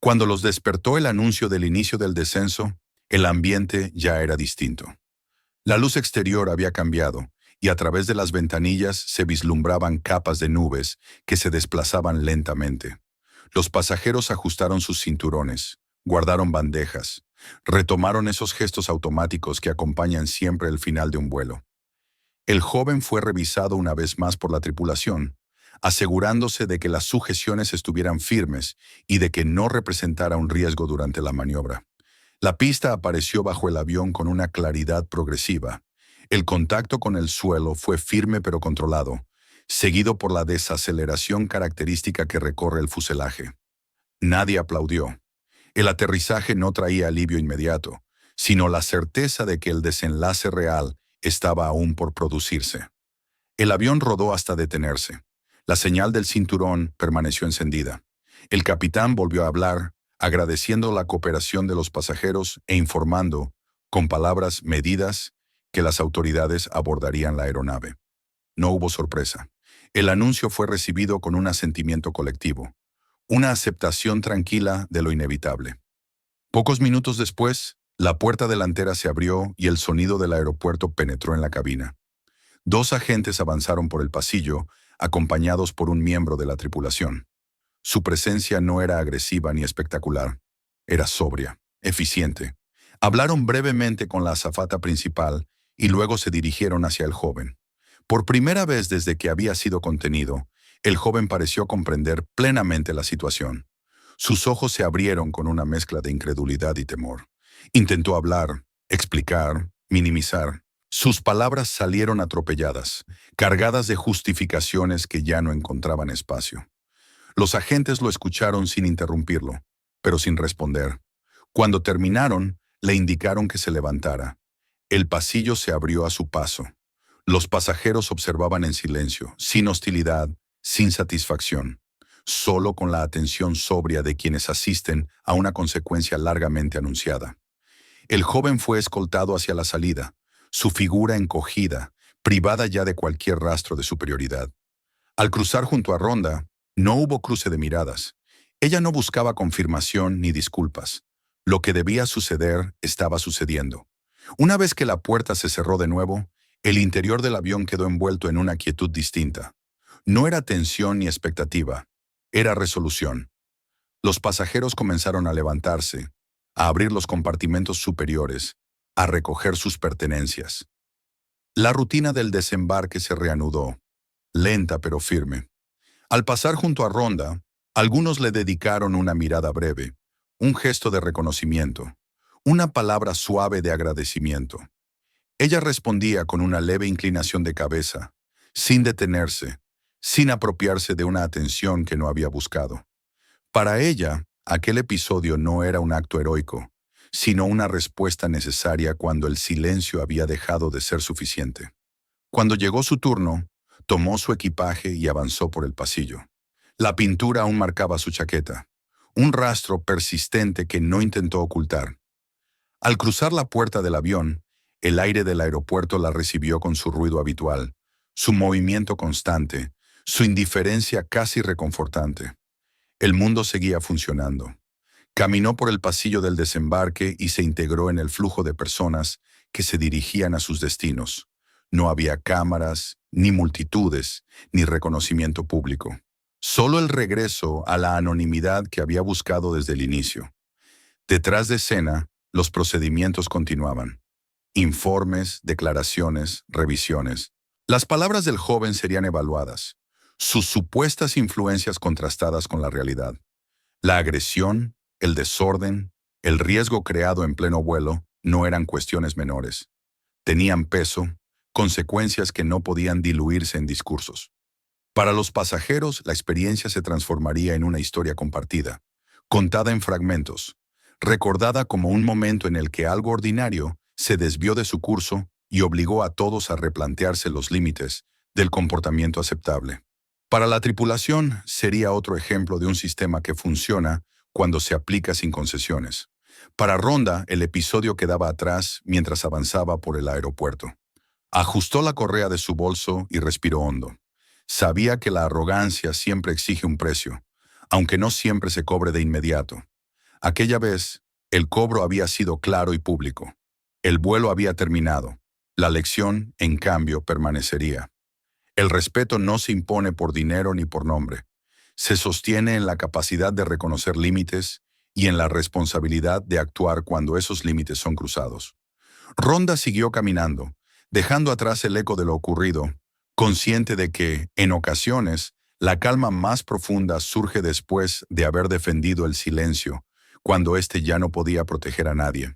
Cuando los despertó el anuncio del inicio del descenso, el ambiente ya era distinto. La luz exterior había cambiado, y a través de las ventanillas se vislumbraban capas de nubes que se desplazaban lentamente. Los pasajeros ajustaron sus cinturones, guardaron bandejas, retomaron esos gestos automáticos que acompañan siempre el final de un vuelo. El joven fue revisado una vez más por la tripulación, asegurándose de que las sujeciones estuvieran firmes y de que no representara un riesgo durante la maniobra. La pista apareció bajo el avión con una claridad progresiva. El contacto con el suelo fue firme pero controlado, seguido por la desaceleración característica que recorre el fuselaje. Nadie aplaudió. El aterrizaje no traía alivio inmediato, sino la certeza de que el desenlace real estaba aún por producirse. El avión rodó hasta detenerse. La señal del cinturón permaneció encendida. El capitán volvió a hablar, agradeciendo la cooperación de los pasajeros e informando, con palabras medidas, que las autoridades abordarían la aeronave. No hubo sorpresa. El anuncio fue recibido con un asentimiento colectivo, una aceptación tranquila de lo inevitable. Pocos minutos después, la puerta delantera se abrió y el sonido del aeropuerto penetró en la cabina. Dos agentes avanzaron por el pasillo, acompañados por un miembro de la tripulación. Su presencia no era agresiva ni espectacular. Era sobria, eficiente. Hablaron brevemente con la azafata principal y luego se dirigieron hacia el joven. Por primera vez desde que había sido contenido, el joven pareció comprender plenamente la situación. Sus ojos se abrieron con una mezcla de incredulidad y temor. Intentó hablar, explicar, minimizar. Sus palabras salieron atropelladas, cargadas de justificaciones que ya no encontraban espacio. Los agentes lo escucharon sin interrumpirlo, pero sin responder. Cuando terminaron, le indicaron que se levantara. El pasillo se abrió a su paso. Los pasajeros observaban en silencio, sin hostilidad, sin satisfacción, solo con la atención sobria de quienes asisten a una consecuencia largamente anunciada. El joven fue escoltado hacia la salida, su figura encogida, privada ya de cualquier rastro de superioridad. Al cruzar junto a Rhonda, no hubo cruce de miradas. Ella no buscaba confirmación ni disculpas. Lo que debía suceder estaba sucediendo. Una vez que la puerta se cerró de nuevo, el interior del avión quedó envuelto en una quietud distinta. No era tensión ni expectativa, era resolución. Los pasajeros comenzaron a levantarse, a abrir los compartimentos superiores, a recoger sus pertenencias. La rutina del desembarque se reanudó, lenta pero firme. Al pasar junto a Rhonda, algunos le dedicaron una mirada breve, un gesto de reconocimiento, una palabra suave de agradecimiento. Ella respondía con una leve inclinación de cabeza, sin detenerse, sin apropiarse de una atención que no había buscado. Para ella, aquel episodio no era un acto heroico, sino una respuesta necesaria cuando el silencio había dejado de ser suficiente. Cuando llegó su turno, tomó su equipaje y avanzó por el pasillo. La pintura aún marcaba su chaqueta, un rastro persistente que no intentó ocultar. Al cruzar la puerta del avión, el aire del aeropuerto la recibió con su ruido habitual, su movimiento constante, su indiferencia casi reconfortante. El mundo seguía funcionando. Caminó por el pasillo del desembarque y se integró en el flujo de personas que se dirigían a sus destinos. No había cámaras, ni multitudes, ni reconocimiento público. Solo el regreso a la anonimidad que había buscado desde el inicio. Detrás de escena, los procedimientos continuaban. Informes, declaraciones, revisiones. Las palabras del joven serían evaluadas, sus supuestas influencias contrastadas con la realidad. La agresión, el desorden, el riesgo creado en pleno vuelo no eran cuestiones menores. Tenían peso, consecuencias que no podían diluirse en discursos. Para los pasajeros, la experiencia se transformaría en una historia compartida, contada en fragmentos, recordada como un momento en el que algo ordinario se desvió de su curso y obligó a todos a replantearse los límites del comportamiento aceptable. Para la tripulación sería otro ejemplo de un sistema que funciona cuando se aplica sin concesiones. Para Ronda, el episodio quedaba atrás mientras avanzaba por el aeropuerto. Ajustó la correa de su bolso y respiró hondo. Sabía que la arrogancia siempre exige un precio, aunque no siempre se cobre de inmediato. Aquella vez, el cobro había sido claro y público. El vuelo había terminado. La lección, en cambio, permanecería. El respeto no se impone por dinero ni por nombre. Se sostiene en la capacidad de reconocer límites y en la responsabilidad de actuar cuando esos límites son cruzados. Ronda siguió caminando, dejando atrás el eco de lo ocurrido, consciente de que, en ocasiones, la calma más profunda surge después de haber defendido el silencio, cuando éste ya no podía proteger a nadie.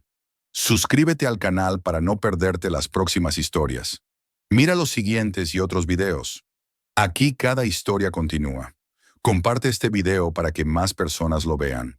Suscríbete al canal para no perderte las próximas historias. Mira los siguientes y otros videos. Aquí cada historia continúa. Comparte este video para que más personas lo vean.